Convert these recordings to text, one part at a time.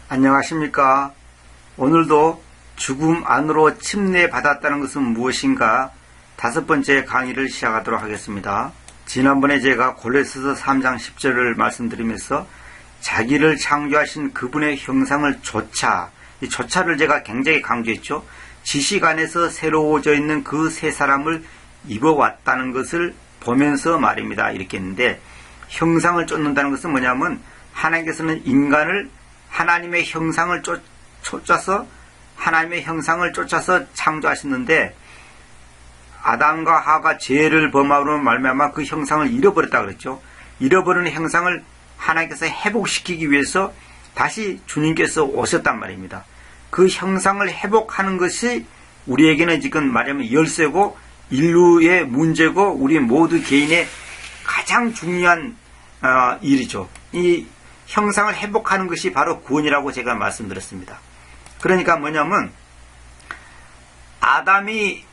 안녕하십니까. 오늘도 죽음 안으로 침례받았다는 것은 무엇인가 5번째 강의를 시작하도록 하겠습니다. 지난번에 제가 골로새서 3장 10절을 말씀드리면서 자기를 창조하신 그분의 형상을 조차, 이 조차를 제가 굉장히 강조했죠. 지식 안에서 새로워져 있는 그 세 사람을 입어왔다는 것을 보면서 말입니다. 이렇게 했는데, 형상을 쫓는다는 것은 뭐냐면 하나님께서는 인간을 하나님의 형상을 쫓아서 창조하셨는데, 아담과 하와가 죄를 범함으로 말미암아 그 형상을 잃어버렸다 그랬죠. 잃어버린 형상을 하나님께서 회복시키기 위해서 다시 주님께서 오셨단 말입니다. 그 형상을 회복하는 것이 우리에게는 지금 말하면 열쇠고 인류의 문제고 우리 모두 개인의 가장 중요한 일이죠. 이 형상을 회복하는 것이 바로 구원이라고 제가 말씀드렸습니다. 그러니까 뭐냐면 아담이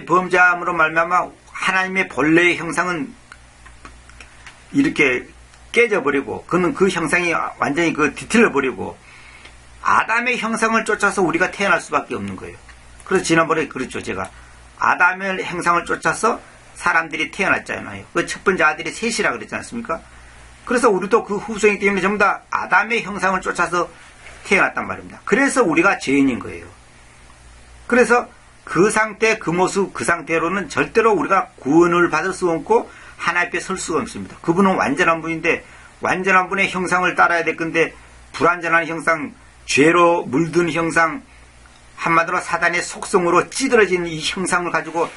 범죄함으로 말미암아 하나님의 본래의 형상은 이렇게 깨져버리고, 그는 그 형상이 완전히 뒤틀려버리고 아담의 형상을 쫓아서 우리가 태어날 수밖에 없는 거예요. 그래서 지난번에 그랬죠. 제가 아담의 형상을 쫓아서 사람들이 태어났잖아요. 그 첫 번째 아들이 셋이라 그랬지 않습니까? 그래서 우리도 그 후손이기 때문에 전부 다 아담의 형상을 쫓아서 태어났단 말입니다. 그래서 우리가 죄인인 거예요. 그래서 그 상태, 그 모습, 그 상태로는 절대로 우리가 구원을 받을 수 없고 하나님 앞에 설 수가 없습니다. 그분은 완전한 분인데 완전한 분의 형상을 따라야 될 건데 불완전한 형상, 죄로 물든 형상, 한마디로 사단의 속성으로 찌들어진 이 형상을 가지고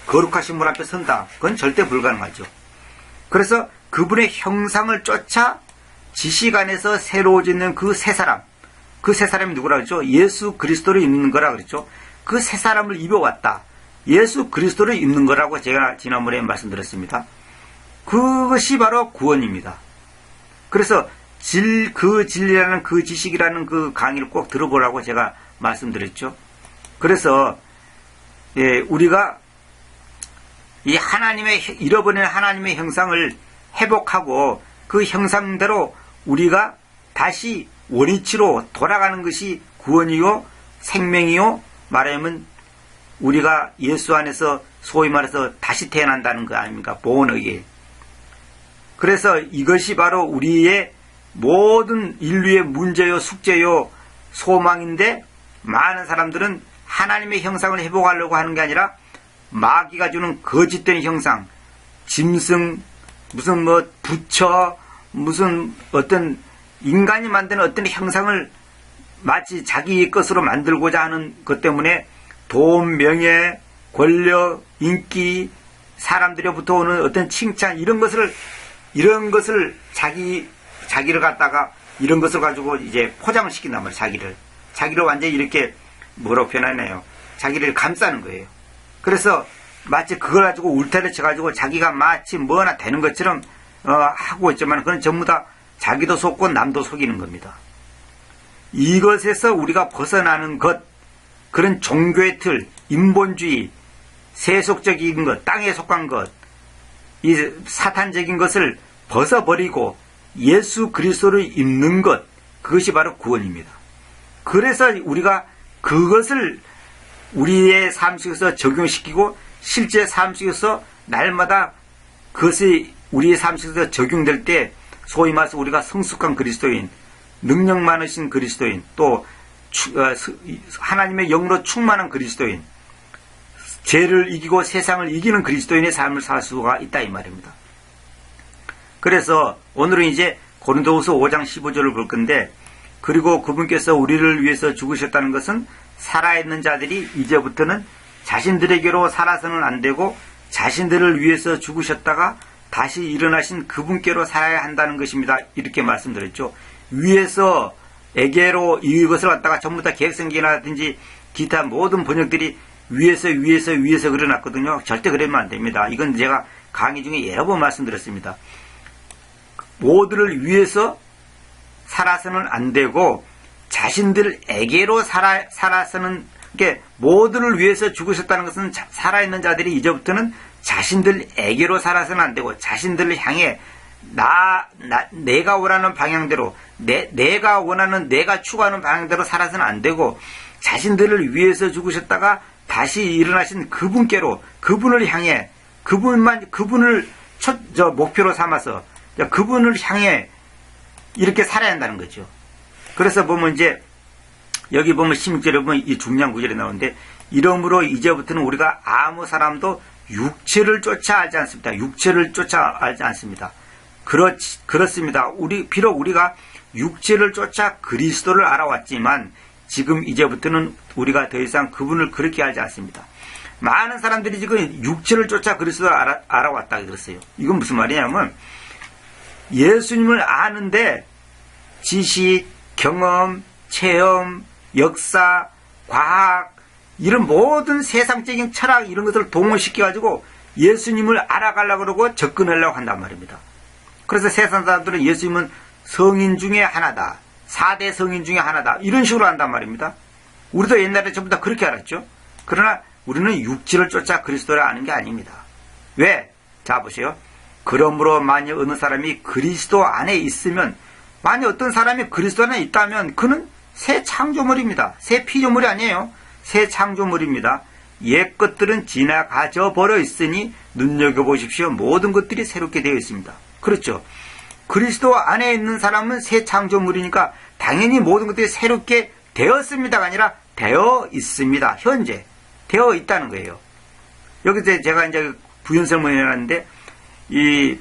거룩하신 분 앞에 선다. 그건 절대 불가능하죠. 그래서 그분의 형상을 쫓아 지식 안에서 새로워지는 그 세 사람, 그 세 사람이 누구라 그랬죠? 예수 그리스도를 입는 거라 그랬죠. 그 세 사람을 입어왔다. 예수 그리스도를 입는 거라고 제가 지난번에 말씀드렸습니다. 그것이 바로 구원입니다. 그래서 그 진리라는 그 지식이라는 그 강의를 꼭 들어보라고 제가 말씀드렸죠. 그래서 우리가 이 잃어버린 하나님의 형상을 회복하고 그 형상대로 우리가 다시 원위치로 돌아가는 것이 구원이요 생명이요, 말하면 우리가 예수 안에서 소위 말해서 다시 태어난다는 거 아닙니까? born again. 그래서 이것이 바로 우리의 모든 인류의 문제요, 숙제요, 소망인데, 많은 사람들은 하나님의 형상을 회복하려고 하는 게 아니라 마귀가 주는 거짓된 형상, 짐승, 무슨 부처, 무슨 어떤 인간이 만드는 어떤 형상을 마치 자기 것으로 만들고자 하는 것 때문에 돈, 명예, 권력, 인기, 사람들로부터 오는 어떤 칭찬, 이런 것을 자기를 갖다가 이런 것을 가지고 이제 포장을 시킨단 말이에요. 자기를 완전히 이렇게 뭐라고 표현하나요? 자기를 감싸는 거예요. 그래서 마치 그걸 가지고 울타리 쳐가지고 자기가 마치 뭐나 되는 것처럼 하고 있지만 그건 전부 다 자기도 속고 남도 속이는 겁니다. 이것에서 우리가 벗어나는 것, 그런 종교의 틀, 인본주의, 세속적인 것, 땅에 속한 것, 이 사탄적인 것을 벗어버리고 예수 그리스도를 입는 것, 그것이 바로 구원입니다. 그래서 우리가 그것을 우리의 삶 속에서 적용시키고 실제 삶 속에서 날마다 그것이 우리의 삶 속에서 적용될 때 소위 말해서 우리가 성숙한 그리스도인, 능력 많으신 그리스도인, 또 하나님의 영으로 충만한 그리스도인, 죄를 이기고 세상을 이기는 그리스도인의 삶을 살 수가 있다 이 말입니다. 그래서 오늘은 이제 고린도후서 5장 15절을 볼 건데, 그리고 그분께서 우리를 위해서 죽으셨다는 것은 살아있는 자들이 이제부터는 자신들에게로 살아서는 안 되고 자신들을 위해서 죽으셨다가 다시 일어나신 그분께로 살아야 한다는 것입니다. 이렇게 말씀드렸죠. 위에서에게로 이것을 갖다가 전부 다 개혁성경이라든지 기타 모든 번역들이 위에서 그려놨거든요. 절대 그러면 안 됩니다. 이건 제가 강의 중에 여러 번 말씀드렸습니다. 모두를 위해서 살아서는 안 되고 자신들에게로 살아서는, 이게 모두를 위해서 죽으셨다는 것은 살아있는 자들이 이제부터는 자신들에게로 살아서는 안 되고 자신들을 향해 내가 원하는 방향대로, 내가 원하는, 내가 추구하는 방향대로 살아서는 안 되고, 자신들을 위해서 죽으셨다가 다시 일어나신 그분께로, 그분을 향해, 그분을 목표로 삼아서, 그분을 향해 이렇게 살아야 한다는 거죠. 그래서 보면 이제, 여기 보면 16절에 보면 이 중요한 구절이 나오는데, 이러므로 이제부터는 우리가 아무 사람도 육체를 쫓아 알지 않습니다. 육체를 쫓아 알지 않습니다. 그렇습니다. 비록 우리가 육체를 쫓아 그리스도를 알아왔지만, 지금 이제부터는 우리가 더 이상 그분을 그렇게 알지 않습니다. 많은 사람들이 지금 육체를 쫓아 그리스도를 알아왔다 그랬어요. 이건 무슨 말이냐면, 예수님을 아는데 지식, 경험, 체험, 역사, 과학, 이런 모든 세상적인 철학 이런 것을 동원시켜가지고 예수님을 알아가려고 그러고 접근하려고 한단 말입니다. 그래서 세상 사람들은 예수님은 성인 중에 하나다. 4대 성인 중에 하나다. 이런 식으로 한단 말입니다. 우리도 옛날에 전부 다 그렇게 알았죠. 그러나 우리는 육체를 쫓아 그리스도를 아는 게 아닙니다. 왜? 자 보세요. 그러므로 만약 어느 사람이 그리스도 안에 있으면, 만약 어떤 사람이 그리스도 안에 있다면 그는 새 창조물입니다. 새 피조물이 아니에요. 새 창조물입니다. 옛 것들은 지나가져 버려 있으니 눈여겨보십시오. 모든 것들이 새롭게 되어 있습니다. 그렇죠. 그리스도 안에 있는 사람은 새 창조물이니까 당연히 모든 것들이 새롭게 되었습니다가 아니라 되어 있습니다. 현재 되어 있다는 거예요. 여기서 제가 이제 부연설문을 해놨는데, 이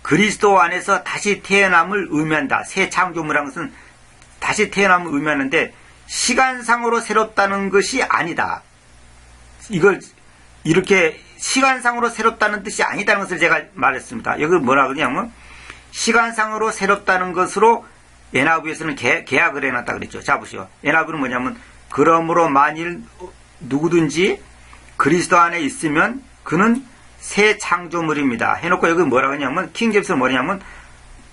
그리스도 안에서 다시 태어남을 의미한다. 새 창조물이라는 것은 다시 태어남을 의미하는데, 시간상으로 새롭다는 것이 아니다. 이걸 이렇게 시간상으로 새롭다는 뜻이 아니다는 것을 제가 말했습니다. 여기 뭐라 그러냐면, 시간상으로 새롭다는 것으로 NIV에서는 계약을 해놨다 그랬죠. 자 보시오. NIV는 뭐냐면, 그러므로 만일 누구든지 그리스도 안에 있으면 그는 새 창조물입니다. 해놓고 여기 뭐라 그러냐면, 킹제임스는 뭐냐면,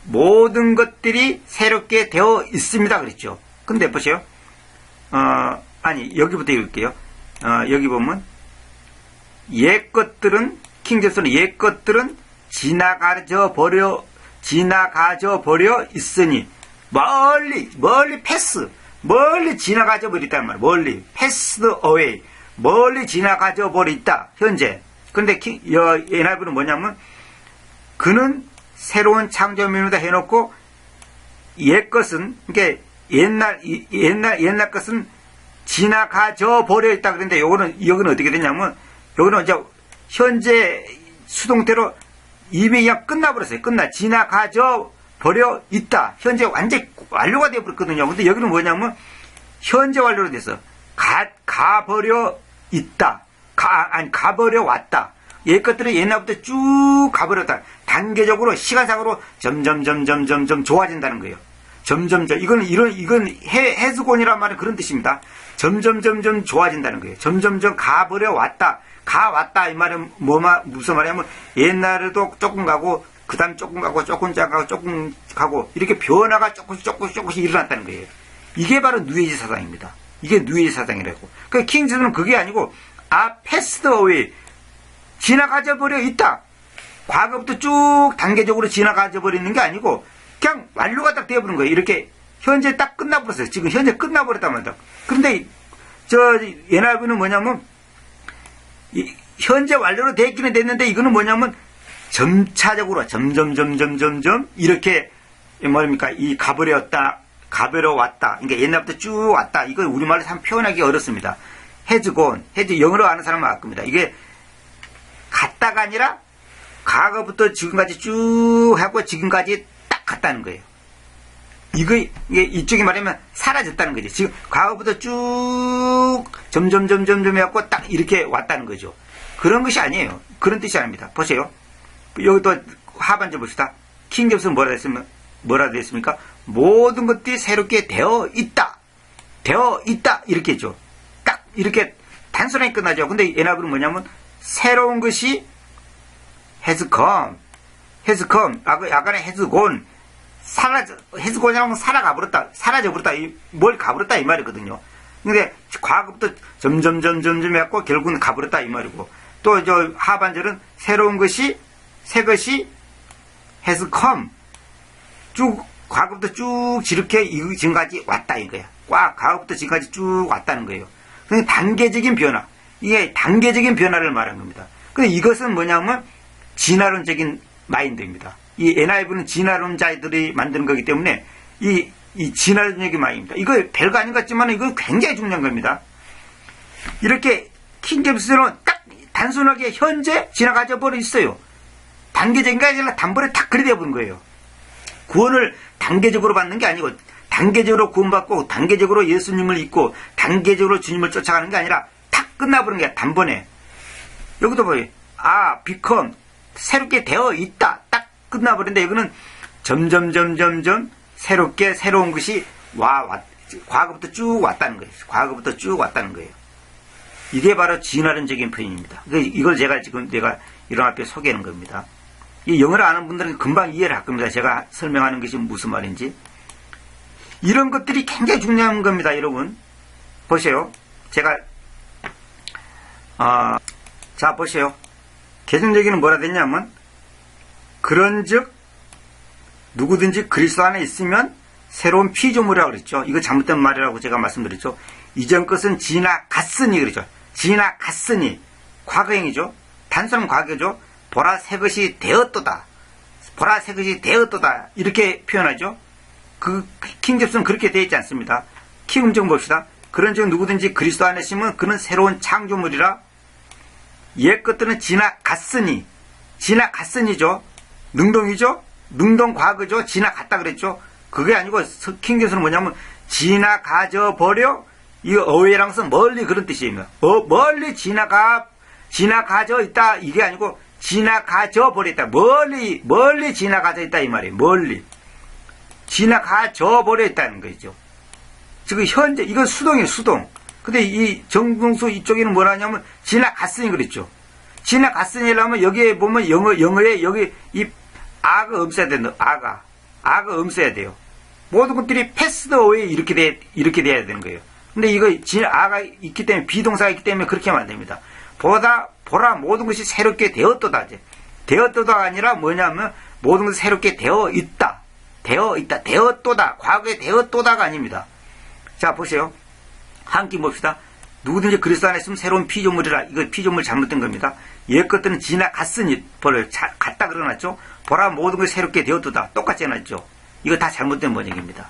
모든 것들이 새롭게 되어 있습니다 그랬죠. 근데 보세요. 여기부터 읽을게요. 여기 보면, 옛 것들은, 킹제임스는 옛 것들은 지나가져 버려 있으니, 멀리 지나가져 버렸단 말이에요. 멀리, passed away. 멀리 지나가져 버렸다. 현재. 근데 NIV는 뭐냐면, 그는 새로운 창조물이다 해놓고, 옛 것은, 그러니까 옛날 것은 지나가져 버려 있다 그랬는데, 여기는 어떻게 되냐면, 여기는 이제 현재 수동태로 이미 그냥 끝나버렸어요. 지나가져 버려 있다. 현재 완전히 완료가 되어버렸거든요. 근데 여기는 뭐냐면, 현재 완료로 돼서, 가버려 있다. 가버려 왔다. 옛 것들은 옛날부터 쭉 가버렸다. 단계적으로, 시간상으로 점점 좋아진다는 거예요. 이건 해수곤이란 말은 그런 뜻입니다. 점점 좋아진다는 거예요. 점점 가버려 왔다. 이 말은 무슨 말이냐면, 옛날에도 조금 가고, 그 다음 조금 가고, 조금 가고, 이렇게 변화가 조금씩 일어났다는 거예요. 이게 바로 뉴에이지 사상입니다. 이게 뉴에이지 사상이라고. 그 킹즈는 그게 아니고, passed away. 지나가져 버려 있다. 과거부터 쭉 단계적으로 지나가져 버리는 게 아니고, 그냥 완료가 딱 되어버린 거예요. 이렇게, 현재 딱 끝나버렸어요. 지금 현재 끝나버렸단 말이다. 그런데, NIV는 뭐냐면, 현재 완료로 됐기는 됐는데, 이거는 뭐냐면, 점차적으로, 점점, 이렇게, 뭐입니까, 가버려 왔다. 그러니까 옛날부터 쭉 왔다. 이걸 우리말로 참 표현하기 어렵습니다. 영어로 아는 사람은 알 겁니다. 이게, 갔다가 아니라, 과거부터 지금까지 쭉 하고 지금까지 딱 갔다는 거예요. 이게 이쪽이 말하면 사라졌다는 거죠. 지금 과거부터 쭉 점점 해갖고 딱 이렇게 왔다는 거죠. 그런 것이 아니에요. 그런 뜻이 아닙니다. 보세요. 여기 또 하반절 봅시다. 킹제임스는 뭐라 됐습니까? 모든 것들이 새롭게 되어 있다. 이렇게 했죠. 딱 이렇게 단순하게 끝나죠. 근데 NIV는 뭐냐면, 새로운 것이 has come. 약간의 has gone. 해수곤이라는 건 사라져버렸다, 뭘 가버렸다, 이 말이거든요. 근데, 과거부터 점점 해갖고, 결국은 가버렸다, 이 말이고. 또, 하반절은 새로운 것이, 새 것이 has come. 쭉, 과거부터 쭉 이렇게 지금까지 왔다 이거야. 과거부터 지금까지 쭉 왔다는 거예요. 그냥 단계적인 변화. 이게 단계적인 변화를 말한 겁니다. 근데 이것은 뭐냐면 진화론적인 마인드입니다. 이 NIV는 진화론자들이 만드는 거기 때문에 이 진화론적인 마인드입니다. 이거 별거 아닌 것 같지만 이거 굉장히 중요한 겁니다. 이렇게 킹제임스는 딱 단순하게 현재 지나가져 버려 있어요. 단계적인 게 아니라 단번에 탁 그리 되어버린 거예요. 구원을 단계적으로 받는 게 아니고 단계적으로 구원받고 단계적으로 예수님을 믿고 단계적으로 주님을 쫓아가는 게 아니라 탁 끝나버린 거야. 단번에. 여기도 보여요. become 새롭게 되어 있다. 딱 끝나버린데 이거는 점점 새롭게 새로운 것이 과거부터 쭉 왔다는 거예요. 과거부터 쭉 왔다는 거예요. 이게 바로 진화론적인 표현입니다. 이걸 제가 지금 내가 이런 앞에 소개하는 겁니다. 이 영어를 아는 분들은 금방 이해를 할 겁니다. 제가 설명하는 것이 무슨 말인지. 이런 것들이 굉장히 중요한 겁니다, 여러분. 보세요. 제가 자 보세요. 개정적에는 뭐라 됐냐면 그런즉 누구든지 그리스도 안에 있으면 새로운 피조물이라고 그랬죠. 이거 잘못된 말이라고 제가 말씀드렸죠. 이전 것은 지나갔으니 그러죠. 지나갔으니 과거형이죠. 단순한 과거죠. 보라 새 것이 되었도다. 보라 새 것이 되었도다. 이렇게 표현하죠. 그 킹제임스는 그렇게 되어 있지 않습니다. 키음정 봅시다. 그런즉 누구든지 그리스도 안에 있으면 그는 새로운 창조물이라. 옛 것들은 지나갔으니. 지나갔으니죠. 능동이죠. 능동 과거죠. 지나갔다 그랬죠. 그게 아니고 킹제임스는 뭐냐면 지나가져 버려. 이 어웨이랑은 멀리 그런 뜻입니다. 멀리 지나가져 있다. 이게 아니고 지나가져 버렸다. 멀리 지나가져 있다 이 말이에요. 멀리 지나가져 버려 있다는 거죠. 지금 현재 이건 수동이에요. 수동. 근데 이 정동수 이쪽에는 뭐라 하냐면 지나갔으니 그랬죠. 지나갔으니라면 여기에 보면 영어에 여기 이 아가 없어야 된다. 아가 없어야 돼요. 모든 것들이 패스드 어웨이 이렇게 돼야 되는 거예요. 근데 이거 아가 있기 때문에 비동사가 있기 때문에 그렇게 하면 안 됩니다. 보라 모든 것이 새롭게 되었도다. 되었도다가 아니라 뭐냐면 모든 것이 새롭게 되어 있다. 되었도다. 과거에 되었도다가 아닙니다. 자 보세요. 한 끼 봅시다. 누구든지 그리스도 안에 있으면 새로운 피조물이라. 이거 피조물 잘못된 겁니다. 옛 것들은 지나갔으니 갔다 그러놨죠. 보라 모든 것이 새롭게 되었도다. 똑같이 해놨죠. 이거 다 잘못된 번역입니다.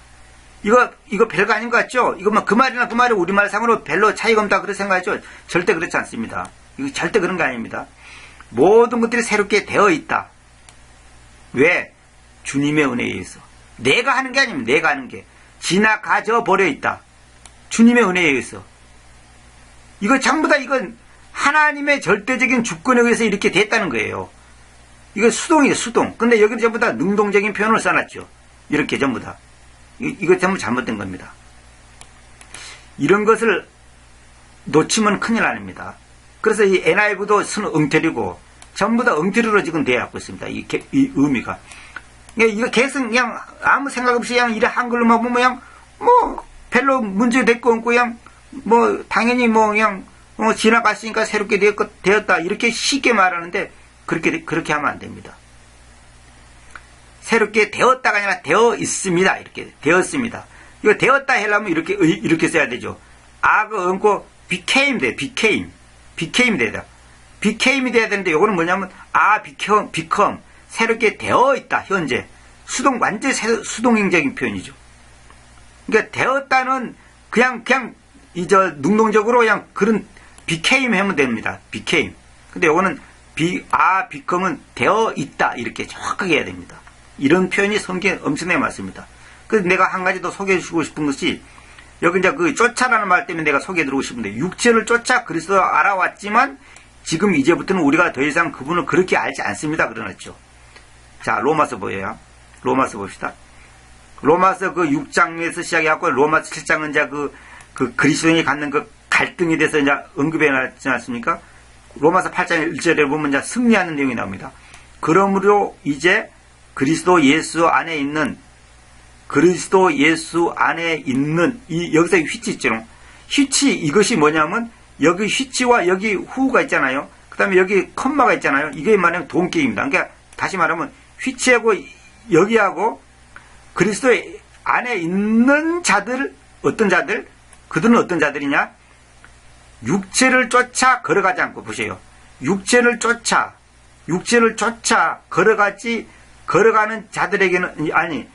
이거 별거 아닌 것 같죠? 이거 그 말이나 그 말이 우리말상으로 별로 차이가 없다 그렇게 생각하죠? 절대 그렇지 않습니다. 이거 절대 그런 거 아닙니다. 모든 것들이 새롭게 되어 있다. 왜? 주님의 은혜에 의해서. 내가 하는 게 아닙니다. 내가 하는 게. 지나가져 버려 있다. 주님의 은혜에 의해서. 이거 전부 다 이건 하나님의 절대적인 주권에 의해서 이렇게 됐다는 거예요. 이거 수동이에요. 수동. 근데 여기는 전부 다 능동적인 표현을 써놨죠. 이렇게 전부 다. 이거 전부 잘못된 겁니다. 이런 것을 놓치면 큰일 납니다. 그래서 이 NIV도 엉터리고 전부 다 엉터리로 지금 되어갖고 있습니다. 이 의미가. 이거 계속 그냥 아무 생각 없이 그냥 이래 한글로만 보면 그냥 뭐 별로 문제 될 거 없고 그냥 뭐 당연히 뭐 그냥 지나갔으니까 새롭게 되었다 이렇게 쉽게 말하는데 그렇게 하면 안 됩니다. 새롭게 되었다가 아니라 되어 있습니다. 이렇게 되었습니다. 이거 되었다 하려면 이렇게 써야 되죠. 아가 얹고 became 돼. became 돼야. became이 돼야 되는데 이거는 뭐냐면 become 새롭게 되어 있다. 현재 완전 수동적인 표현이죠. 그러니까 되었다는 그냥 능동적으로 그냥 그런 became 하면 됩니다. became. 근데 이거는 become은 되어 있다. 이렇게 정확하게 해야 됩니다. 이런 표현이 성경에 엄청나게 많습니다. 그래서 내가 한 가지 더 소개해 주고 싶은 것이 여기 이제 그 쫓아라는 말 때문에 내가 소개해 드리고 싶은데 육체를 쫓아 그리스도를 알아왔지만 지금 이제부터는 우리가 더 이상 그분을 그렇게 알지 않습니다. 그러놨죠. 자, 로마서 보여요. 로마서 봅시다. 로마서 그 6장에서 시작해갖고 로마서 7장은 이제 그 그리스도인이 갖는 그 갈등에 대해서 이제 언급해 놨지 않습니까? 로마서 8장 1절에 보면 이제 승리하는 내용이 나옵니다. 그러므로 이제 그리스도 예수 안에 있는 여기서 휘치 있죠. 휘치 이것이 뭐냐면 여기 휘치와 여기 후가 있잖아요. 그 다음에 여기 컴마가 있잖아요. 이게 말하면 동격입니다. 그러니까 다시 말하면 휘체하고 여기하고 그리스도 안에 있는 자들, 어떤 자들? 그들은 어떤 자들이냐? 육체를 쫓아 걸어가지 않고, 보세요. 육체를 쫓아 걸어가는 자들에게는, 아니,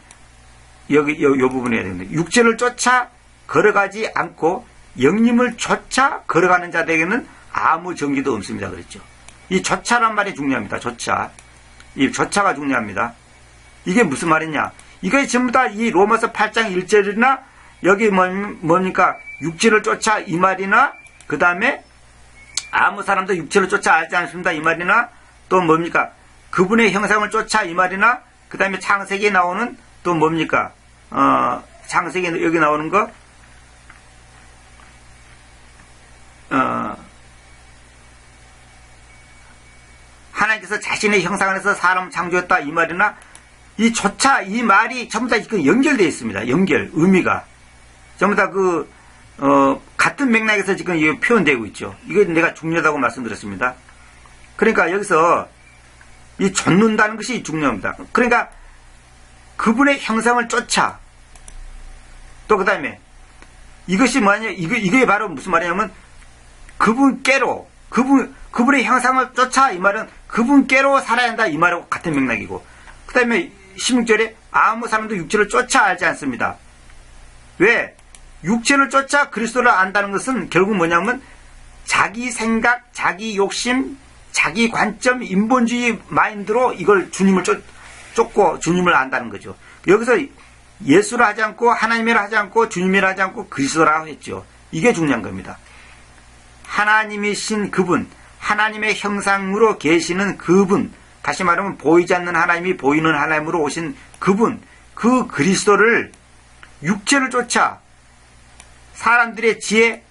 여기, 요 부분에 해야 되는데, 육체를 쫓아 걸어가지 않고 영님을 쫓아 걸어가는 자들에게는 아무 정기도 없습니다. 그랬죠. 이 쫓아란 말이 중요합니다. 쫓아. 이 쫓아가 중요합니다. 이게 무슨 말이냐? 이게 전부 다 이 로마서 8장 1절이나 여기 뭡니까? 육체를 쫓아 이 말이나 그 다음에 아무 사람도 육체를 쫓아 알지 않습니다. 이 말이나 또 뭡니까? 그분의 형상을 쫓아 이 말이나 그 다음에 창세기에 나오는 또 뭡니까? 창세기에 여기 나오는 거 하나님께서 자신의 형상 안에서 사람을 창조했다 이 말이나 이 쫓아 이 말이 전부 다 연결되어 있습니다. 연결 의미가 전부 다 같은 맥락에서 지금 이게 표현되고 있죠. 이게 내가 중요하다고 말씀드렸습니다. 그러니까 여기서 이 쫓는다는 것이 중요합니다. 그러니까 그분의 형상을 쫓아 또 그 다음에 이것이 뭐냐 이게 바로 무슨 말이냐면 그분께로 그분의 형상을 쫓아 이 말은 그분께로 살아야 한다 이 말하고 같은 맥락이고 그 다음에 16절에 아무 사람도 육체를 쫓아 알지 않습니다. 왜? 육체를 쫓아 그리스도를 안다는 것은 결국 뭐냐면 자기 생각, 자기 욕심, 자기 관점, 인본주의 마인드로 이걸 주님을 쫓고 주님을 안다는 거죠. 여기서 예수를 하지 않고 하나님이라 하지 않고 주님이라 하지 않고 그리스도라고 했죠. 이게 중요한 겁니다. 하나님이신 그분, 하나님의 형상으로 계시는 그분, 다시 말하면 보이지 않는 하나님이 보이는 하나님으로 오신 그분, 그 그리스도를 육체를 쫓아 사람들의 지혜,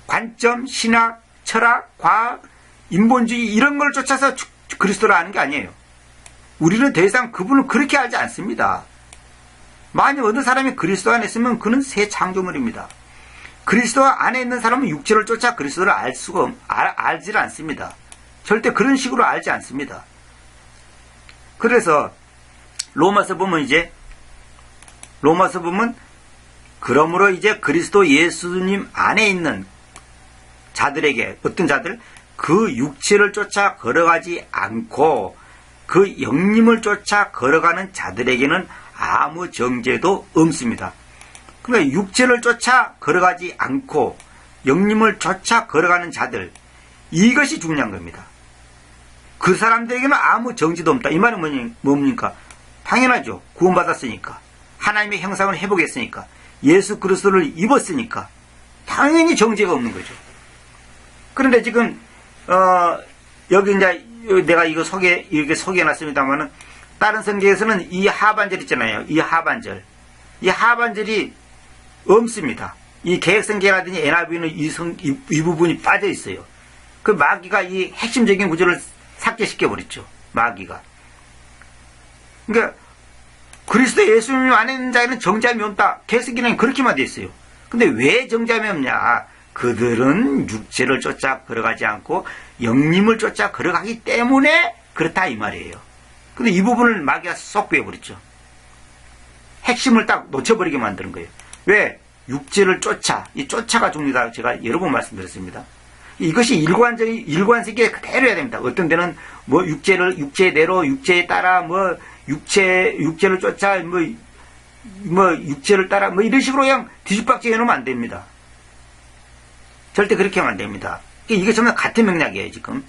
관점, 신학, 철학, 과학, 인본주의 이런 걸 쫓아서 그리스도를 아는 게 아니에요. 우리는 더 이상 그분을 그렇게 알지 않습니다. 만약 어느 사람이 그리스도 안에 있으면 그는 새 창조물입니다. 그리스도 안에 있는 사람은 육체를 쫓아 그리스도를 알지를 않습니다. 절대 그런 식으로 알지 않습니다. 그래서 로마서 보면 그러므로 이제 그리스도 예수님 안에 있는 자들에게 어떤 자들 그 육체를 쫓아 걸어가지 않고 그 영님을 쫓아 걸어가는 자들에게는 아무 정죄도 없습니다. 그러니까 육체를 쫓아 걸어가지 않고 영님을 쫓아 걸어가는 자들 이것이 중요한 겁니다. 그 사람들에게는 아무 정죄도 없다. 이 말은 뭡니까? 당연하죠. 구원받았으니까 하나님의 형상을 회복했으니까 예수 그리스도를 입었으니까 당연히 정죄가 없는 거죠. 그런데 지금 여기 이제 내가 이렇게 소개해놨습니다만은 다른 성경에서는 이 하반절 있잖아요. 이 하반절이 없습니다. 이 개혁성경이라든지 NIV는 이 부분이 빠져 있어요. 그 마귀가 이 핵심적인 구조를 삭제시켜버렸죠. 마귀가. 그러니까 그리스도 예수님 안에 있는 자에는 정죄함이 없다. 개혁성경에는 그렇게만 돼 있어요. 근데 왜 정죄함이 없냐? 그들은 육체를 쫓아 걸어가지 않고 영님을 쫓아 걸어가기 때문에 그렇다 이 말이에요. 근데 이 부분을 마귀가 쏙 빼버렸죠. 핵심을 딱 놓쳐버리게 만드는 거예요. 왜? 육체를 쫓아. 이 쫓아가 중요하다고 제가 여러 번 말씀드렸습니다. 이것이 일관되게 그대로 해야 됩니다. 어떤 데는 뭐 육체대로, 육체에 따라, 육체를 쫓아, 육체를 따라, 이런 식으로 그냥 뒤집박지 해놓으면 안 됩니다. 절대 그렇게 하면 안 됩니다. 이게 정말 같은 맥락이에요, 지금.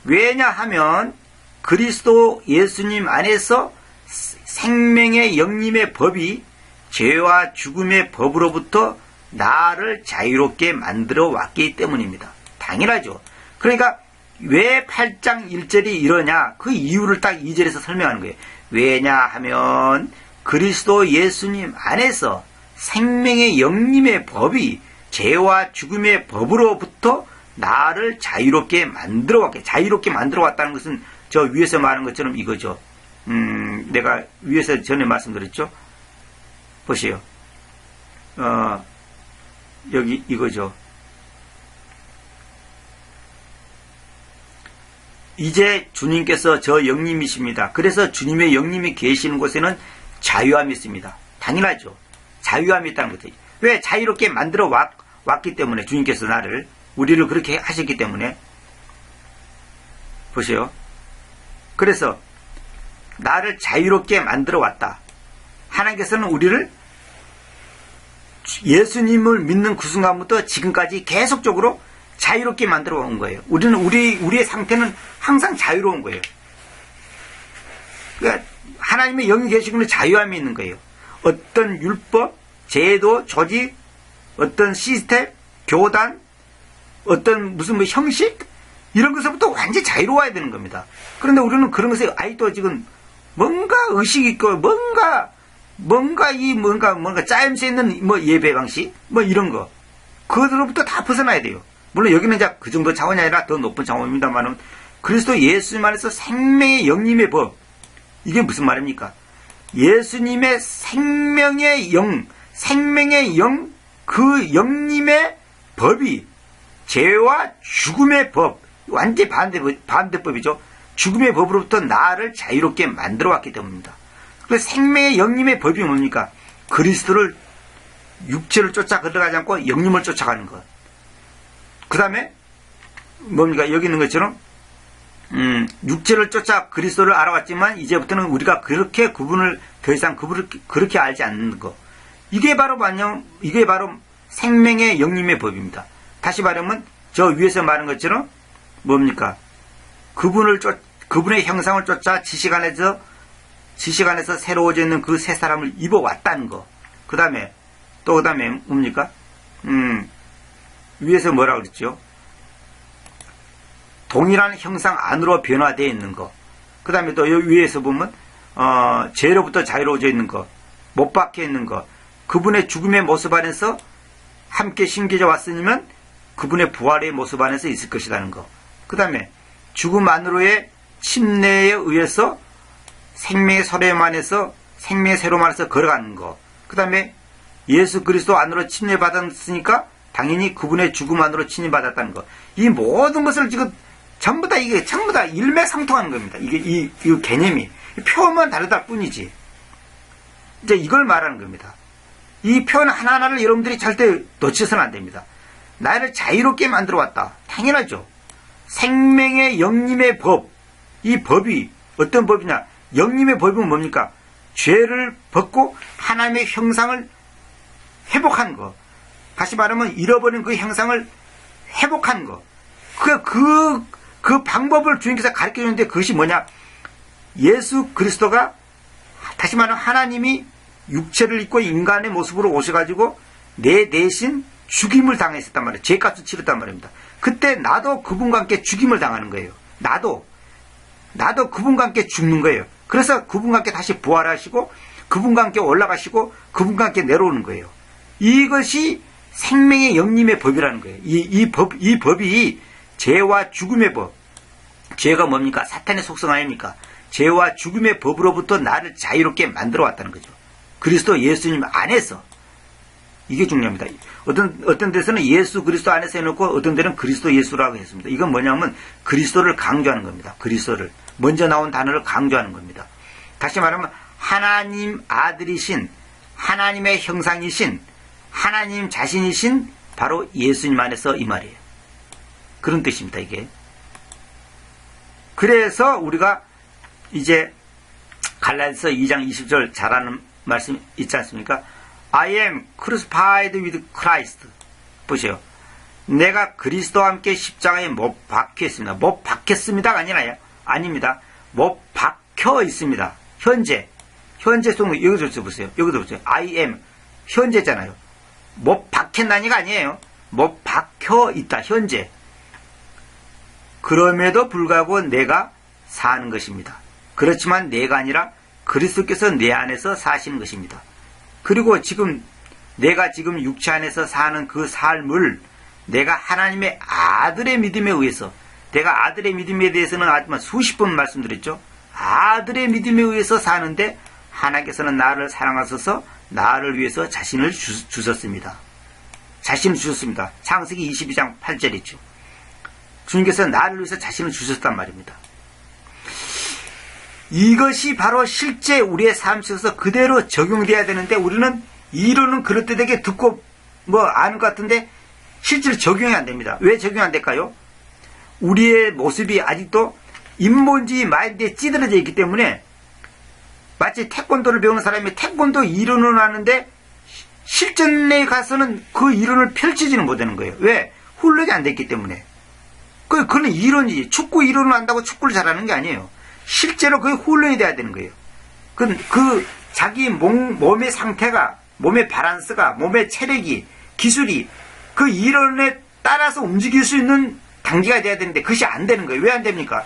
왜냐하면, 그리스도 예수님 안에서 생명의 영림의 법이 죄와 죽음의 법으로부터 나를 자유롭게 만들어 왔기 때문입니다. 당연하죠. 그러니까 왜 8장 1절이 이러냐? 그 이유를 딱 2절에서 설명하는 거예요. 왜냐하면 그리스도 예수님 안에서 생명의 영림의 법이 죄와 죽음의 법으로부터 나를 자유롭게 만들어 왔게. 자유롭게 만들어 왔다는 것은 저 위에서 말한 것처럼 이거죠. 내가 위에서 전에 말씀드렸죠. 보세요. 여기 이거죠. 이제 주님께서 저 영님이십니다. 그래서 주님의 영님이 계시는 곳에는 자유함이 있습니다. 당연하죠. 자유함이 있다는 거죠. 왜? 자유롭게 만들어 왔기 때문에, 주님께서 우리를 그렇게 하셨기 때문에. 보세요. 그래서 나를 자유롭게 만들어 왔다. 하나님께서는 우리를 예수님을 믿는 그 순간부터 지금까지 계속적으로 자유롭게 만들어 온 거예요. 우리의 상태는 항상 자유로운 거예요. 그러니까 하나님의 영이 계시기는 자유함이 있는 거예요. 어떤 율법, 제도, 조직, 어떤 시스템, 교단, 어떤 무슨 뭐 형식, 이런 것부터 완전히 자유로워야 되는 겁니다. 그런데 우리는 그런 것에 아직도 지금 뭔가 의식이 있고, 뭔가 짜임새 있는 뭐 예배 방식, 뭐 이런 거. 그것으로부터 다 벗어나야 돼요. 물론 여기는 이제 그 정도 차원이 아니라 더 높은 차원입니다만은, 그리스도 예수님 안에서 생명의 영님의 법. 이게 무슨 말입니까? 예수님의 생명의 영, 그 영님의 법이 죄와 죽음의 법, 완전히 반대법이죠. 죽음의 법으로부터 나를 자유롭게 만들어 왔기 때문입니다. 그래서 생명의 영님의 법이 뭡니까? 그리스도를, 육체를 쫓아 들어가지 않고 영님을 쫓아가는 것. 그 다음에 뭡니까? 여기 있는 것처럼 육체를 쫓아 그리스도를 알아왔지만 이제부터는 우리가 그렇게 더 이상 그분을 그렇게 알지 않는 것. 이게 바로 생명의 영님의 법입니다. 다시 말하면 저 위에서 말한 것처럼 뭡니까? 그분의 형상을 쫓아 지식 안에서 새로워져 있는 그 새 사람을 입어왔다는 거. 그 다음에 뭡니까? 위에서 뭐라 그랬죠? 동일한 형상 안으로 변화되어 있는 거. 그 다음에 또 여기 위에서 보면 죄로부터 자유로워져 있는 거, 못 박혀 있는 거, 그분의 죽음의 모습 안에서 함께 심겨져 왔으면 그분의 부활의 모습 안에서 있을 것이라는 거. 그 다음에 죽음 안으로의 침례에 의해서 생명의 서름 안에서, 생명의 세롬 안에서 걸어가는 거. 그 다음에 예수 그리스도 안으로 침례받았으니까 당연히 그분의 죽음 안으로 침례받았다는 거. 이 모든 것을 지금 전부 다 일맥상통하는 겁니다. 이 개념이. 표현만 다르다 뿐이지. 이제 이걸 말하는 겁니다. 이 표현 하나하나를 여러분들이 절대 놓쳐서는 안 됩니다. 나를 자유롭게 만들어 왔다. 당연하죠. 생명의 영님의 법. 이 법이 어떤 법이냐? 영님의 법은 뭡니까? 죄를 벗고 하나님의 형상을 회복한 거. 다시 말하면 잃어버린 그 형상을 회복한 거. 그 방법을 주님께서 가르쳐 주는데 그것이 뭐냐? 예수 그리스도가, 다시 말하면 하나님이 육체를 입고 인간의 모습으로 오셔가지고 내 대신 죽임을 당했었단 말이에요. 죄값을 치렀단 말입니다. 그때 나도 그분과 함께 죽임을 당하는 거예요. 나도 그분과 함께 죽는 거예요. 그래서 그분과 함께 다시 부활하시고 그분과 함께 올라가시고 그분과 함께 내려오는 거예요. 이것이 생명의 영님의 법이라는 거예요. 이 법이 죄와 죽음의 법. 죄가 뭡니까? 사탄의 속성 아닙니까? 죄와 죽음의 법으로부터 나를 자유롭게 만들어 왔다는 거죠. 그리스도 예수님 안에서. 이게 중요합니다. 어떤 데서는 예수 그리스도 안에서 해놓고 어떤 데는 그리스도 예수라고 했습니다. 이건 뭐냐면 그리스도를 강조하는 겁니다. 그리스도를. 먼저 나온 단어를 강조하는 겁니다. 다시 말하면 하나님 아들이신, 하나님의 형상이신, 하나님 자신이신 바로 예수님 안에서 이 말이에요. 그런 뜻입니다, 이게. 그래서 우리가 이제 갈라디아서 2장 20절 잘하는 말씀 있지 않습니까? I am crucified with Christ. 보세요. 내가 그리스도와 함께 십자가에 못 박혀 있습니다. 못 박혔습니다가 아닙니다. 못 박혀 있습니다. 현재 송 여기서 보세요. 여기도 보세요. I am 현재잖아요. 못 박혔나니가 아니에요. 못 박혀 있다. 현재. 그럼에도 불구하고 내가 사는 것입니다. 그렇지만 내가 아니라 그리스도께서 내 안에서 사시는 것입니다. 그리고 내가 지금 육체 안에서 사는 그 삶을 내가 하나님의 아들의 믿음에 의해서, 내가 아들의 믿음에 대해서는 아지만 수십 번 말씀드렸죠. 아들의 믿음에 의해서 사는데 하나님께서는 나를 사랑하셔서 나를 위해서 자신을 주셨습니다. 자신을 주셨습니다. 창세기 22장 8절이죠. 주님께서 나를 위해서 자신을 주셨단 말입니다. 이것이 바로 실제 우리의 삶 속에서 그대로 적용돼야 되는데 우리는 이론은 그럴듯하게 듣고 아는 것 같은데 실제로 적용이 안 됩니다. 왜 적용이 안 될까요? 우리의 모습이 아직도 인본주의 마인드에 찌들어져 있기 때문에 마치 태권도를 배우는 사람이 태권도 이론을 아는데 실전에 가서는 그 이론을 펼치지는 못하는 거예요. 왜? 훈련이 안 됐기 때문에. 그건 이론이지. 축구 이론을 안다고 축구를 잘하는 게 아니에요. 실제로 그게 훈련이 돼야 되는 거예요. 그 자기 몸의 상태가, 몸의 밸런스가, 몸의 체력이, 기술이 그 이론에 따라서 움직일 수 있는 단계가 돼야 되는데 그것이 안 되는 거예요. 왜 안 됩니까?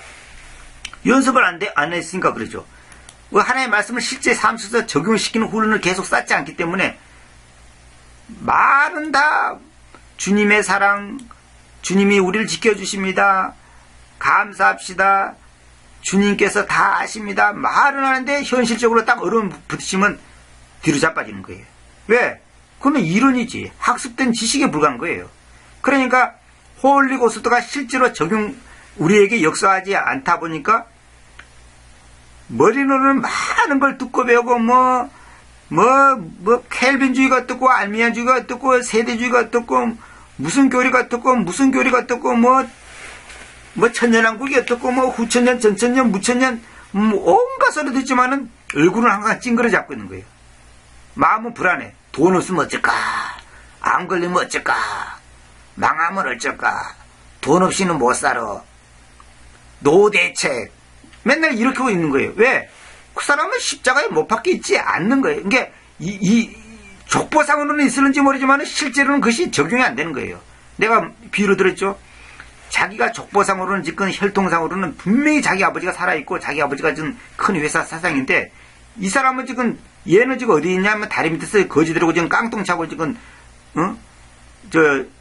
연습을 안 했으니까 그러죠. 하나님의 말씀을 실제 삶 속에서 적용시키는 훈련을 계속 쌓지 않기 때문에 말은 다 주님의 사랑, 주님이 우리를 지켜주십니다. 감사합시다. 주님께서 다 아십니다. 말은 하는데 현실적으로 딱 어려움 부딪히면 뒤로 자빠지는 거예요. 왜? 그건 이론이지. 학습된 지식에 불과한 거예요. 그러니까 홀리고스트가 실제로 우리에게 역사하지 않다 보니까 머리로는 많은 걸 듣고 배우고 켈빈주의가 어떻고 알미안주의가 어떻고 세대주의가 어떻고 무슨 교리가 어떻고 무슨 교리가 어떻고 천년왕국이 어떻고 후천년 전천년 무천년 온갖 소리 듣지만은 얼굴은 항상 찡그러 잡고 있는 거예요. 마음은 불안해. 돈 없으면 어쩔까? 암 걸리면 어쩔까? 망하면 어쩔까? 돈 없이는 못 살아. 노대책. 맨날 이렇게 하고 있는 거예요. 왜? 그 사람은 십자가에 못 박혀 있지 않는 거예요. 그러니까 이 족보상으로는 있을는지 모르지만 실제로는 그것이 적용이 안 되는 거예요. 내가 비유로 들었죠. 자기가 족보상으로는 지금 혈통상으로는 분명히 자기 아버지가 살아있고 자기 아버지가 지금 큰 회사 사장인데 이 사람은 지금 얘는 지금 어디 있냐면 다리 밑에서 거지들하고 지금 깡통 차고 지금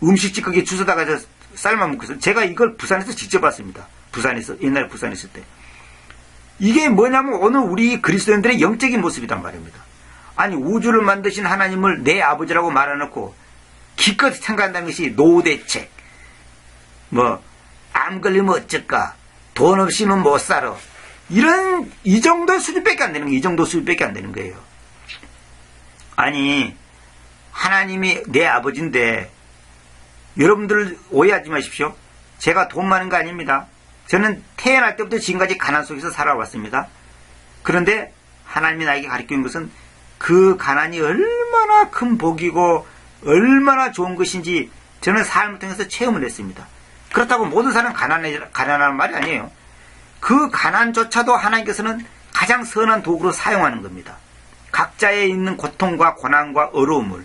음식집 거기 주워다가 쌀만 먹고 있어요. 제가 이걸 부산에서 직접 봤습니다. 옛날에 부산에 있을 때. 이게 뭐냐면 오늘 우리 그리스도인들의 영적인 모습이란 말입니다. 아니 우주를 만드신 하나님을 내 아버지라고 말해놓고 기껏 생각한다는 것이 노대책, 암 걸리면 어쩔까, 돈 없이는 못 살아. 이 정도 수준밖에 안 되는 거예요. 이 정도 수준밖에 안 되는 거예요. 아니 하나님이 내 아버지인데 여러분들 오해하지 마십시오. 제가 돈 많은 거 아닙니다. 저는 태어날 때부터 지금까지 가난 속에서 살아왔습니다. 그런데 하나님이 나에게 가르친 것은 그 가난이 얼마나 큰 복이고 얼마나 좋은 것인지 저는 삶을 통해서 체험을 했습니다. 그렇다고 모든 사람은 가난하는 말이 아니에요. 그 가난조차도 하나님께서는 가장 선한 도구로 사용하는 겁니다. 각자에 있는 고통과 고난과 어려움을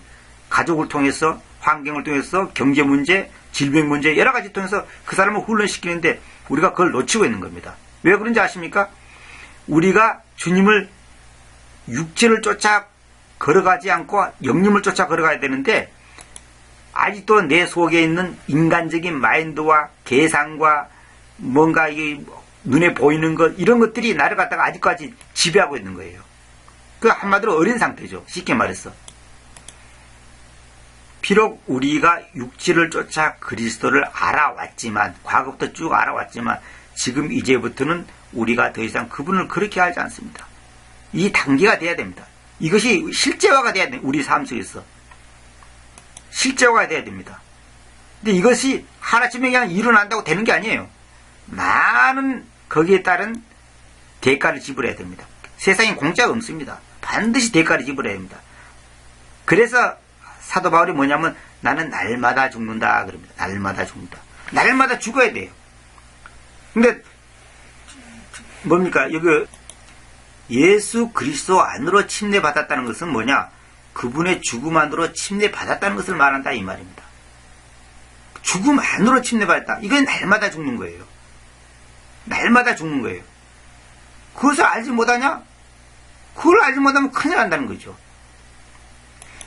가족을 통해서, 환경을 통해서, 경제 문제, 질병 문제 여러 가지 통해서 그 사람을 훈련시키는데 우리가 그걸 놓치고 있는 겁니다. 왜 그런지 아십니까? 우리가 주님을 육체를 쫓아 걸어가지 않고 영림을 쫓아 걸어가야 되는데 아직도 내 속에 있는 인간적인 마인드와 계산과 뭔가 이 눈에 보이는 것 이런 것들이 나를 갖다가 아직까지 지배하고 있는 거예요. 그 한마디로 어린 상태죠. 쉽게 말해서. 비록 우리가 육체를 쫓아 그리스도를 알아왔지만 과거부터 쭉 알아왔지만 지금 이제부터는 우리가 더 이상 그분을 그렇게 알지 않습니다. 이 단계가 돼야 됩니다. 이것이 실제화가 돼야 됩니다. 우리 삶 속에서. 실제화가 돼야 됩니다. 근데 이것이 하나쯤에 그냥 일어난다고 되는 게 아니에요. 많은 거기에 따른 대가를 지불해야 됩니다. 세상에 공짜가 없습니다. 반드시 대가를 지불해야 합니다. 그래서 사도 바울이 뭐냐면 나는 날마다 죽는다 그럽니다. 날마다 죽는다. 날마다 죽어야 돼요. 근데 뭡니까? 여기 예수 그리스도 안으로 침례받았다는 것은 뭐냐? 그분의 죽음 안으로 침례받았다는 것을 말한다 이 말입니다. 죽음 안으로 침례받았다. 이건 날마다 죽는 거예요. 날마다 죽는 거예요. 그것을 알지 못하냐? 그걸 알지 못하면 큰일 난다는 거죠.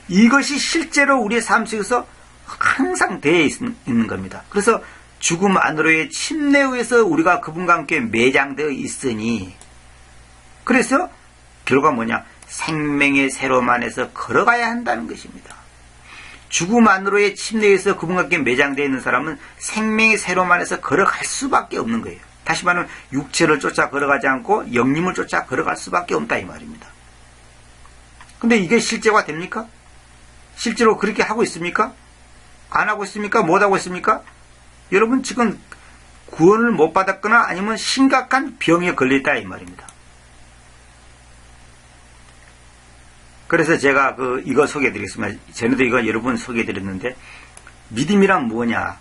이것이 실제로 우리의 삶 속에서 항상 되어 있는 겁니다. 그래서 죽음 안으로의 침례에 의해서 우리가 그분과 함께 매장되어 있으니 그래서 결과가 뭐냐? 생명의 세롬 안에서 걸어가야 한다는 것입니다. 죽음 안으로의 침례에서 그분과 함께 매장되어 있는 사람은 생명의 세롬 안에서 걸어갈 수밖에 없는 거예요. 다시 말하면 육체를 쫓아 걸어가지 않고 영림을 쫓아 걸어갈 수밖에 없다 이 말입니다. 근데 이게 실제가 됩니까? 실제로 그렇게 하고 있습니까? 안 하고 있습니까? 못 하고 있습니까? 여러분 지금 구원을 못 받았거나 아니면 심각한 병에 걸렸다 이 말입니다. 그래서 제가 이거 소개해 드리겠습니다. 전에도 이거 여러분 소개해 드렸는데, 믿음이란 뭐냐?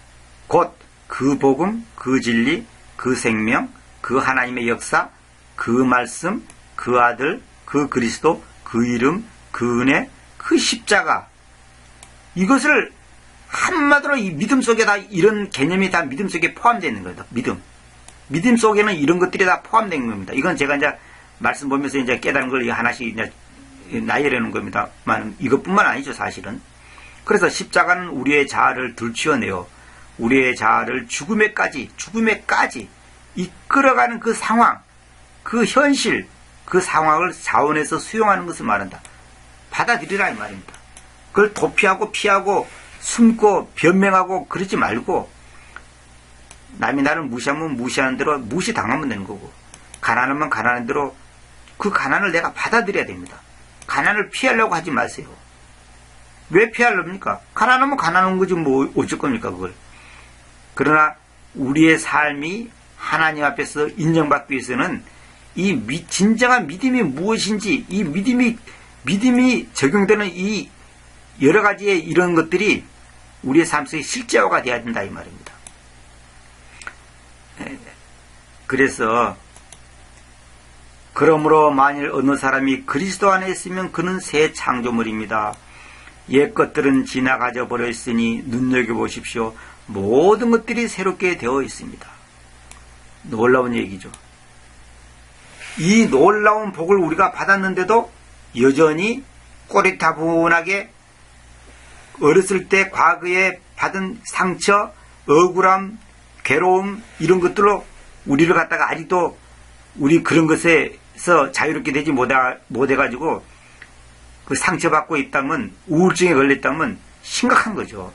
곧 그 복음, 그 진리, 그 생명, 그 하나님의 역사, 그 말씀, 그 아들, 그 그리스도, 그 이름, 그 은혜, 그 십자가. 이것을 한마디로 이 믿음 속에 다 이런 개념이 다 믿음 속에 포함되어 있는 거예요. 믿음 속에는 이런 것들이 다 포함된 겁니다. 이건 제가 이제 말씀 보면서 이제 깨달은 걸 하나씩 이제 나열하는 겁니다만 이것뿐만 아니죠, 사실은. 그래서 십자가는 우리의 자아를 들추어내어 우리의 자아를 죽음에까지 이끌어가는 그 상황, 그 현실, 그 상황을 자원해서 수용하는 것을 말한다. 받아들이라 이 말입니다. 그걸 도피하고 피하고 숨고 변명하고 그러지 말고, 남이 나를 무시하면 무시하는 대로 무시당하면 되는 거고, 가난하면 가난한 대로 그 가난을 내가 받아들여야 됩니다. 가난을 피하려고 하지 마세요. 왜 피하렵니까? 가난하면 가난한 거지 뭐 어쩔 겁니까 그걸. 그러나 우리의 삶이 하나님 앞에서 인정받기 위해서는 이 진정한 믿음이 무엇인지, 이 믿음이 적용되는 이 여러 가지의 이런 것들이 우리의 삶 속에 실제화가 되어야 된다 이 말입니다. 그래서 그러므로 만일 어느 사람이 그리스도 안에 있으면 그는 새 창조물입니다. 옛 것들은 지나가져 버렸으니 눈여겨보십시오. 모든 것들이 새롭게 되어 있습니다. 놀라운 얘기죠. 이 놀라운 복을 우리가 받았는데도 여전히 꼬리타분하게 어렸을 때 과거에 받은 상처, 억울함, 괴로움 이런 것들로 우리를 갖다가 아직도 우리 그런 것에서 자유롭게 되지 못해가지고 그 상처받고 있다면, 우울증에 걸렸다면 심각한 거죠.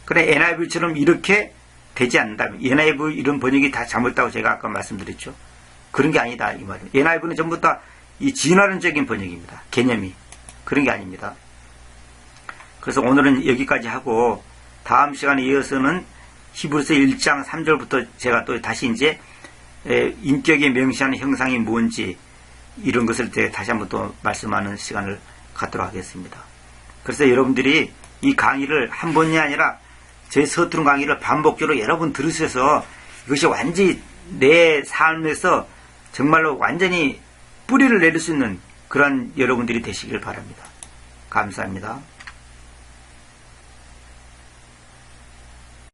그래 NIV처럼 이렇게 되지 않는다면, NIV 이런 번역이 다 잘못됐다고 제가 아까 말씀드렸죠. 그런 게 아니다 이 말이에요. NIV는 전부 다 이 진화론적인 번역입니다. 개념이. 그런 게 아닙니다. 그래서 오늘은 여기까지 하고 다음 시간에 이어서는 히브리서 1장 3절부터 제가 또 다시 이제 인격에 명시하는 형상이 뭔지 이런 것을 다시 한번 또 말씀하는 시간을 갖도록 하겠습니다. 그래서 여러분들이 이 강의를 한 번이 아니라 제 서투른 강의를 반복적으로 여러 번 들으셔서 이것이 완전히 내 삶에서 정말로 완전히 뿌리를 내릴 수 있는 그런 여러분들이 되시길 바랍니다. 감사합니다.